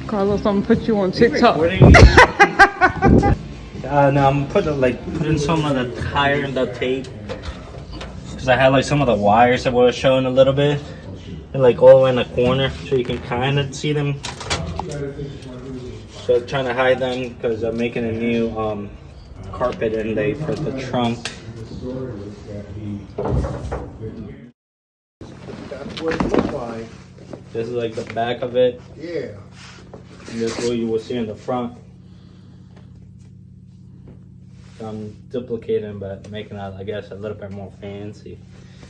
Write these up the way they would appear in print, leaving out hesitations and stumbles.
Carlos, I'm gonna put you on TikTok. No, I'm putting some of the tire in the tape because I had like some of the wires that were showing a little bit, and like all the way in the corner, so you can kind of see them. So I'm trying to hide them because I'm making a new carpet inlay for the trunk. That's what it looks like. This is like the back of it. Yeah. And this is what you will see in the front. So I'm duplicating, but making it, I guess, a little bit more fancy.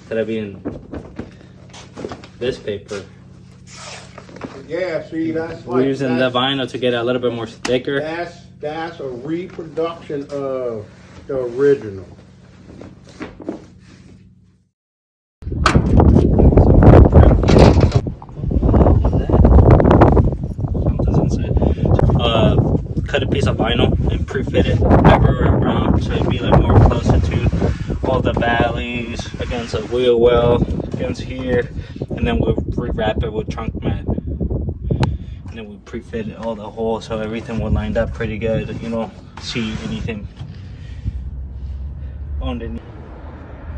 Instead of being this paper. Yeah, see, that's like... We're using the vinyl to get it a little bit more thicker. That's a reproduction of the original. Cut a piece of vinyl and pre-fit it everywhere around, so it'd be like more closer to all the valleys, against the wheel well, against here, and then we'll rewrap it with trunk mat, and then we pre-fit all the holes so everything will line up pretty good. You don't see anything underneath.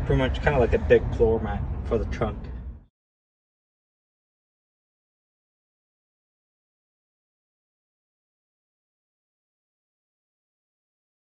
Pretty much kind of like a big floor mat for the trunk.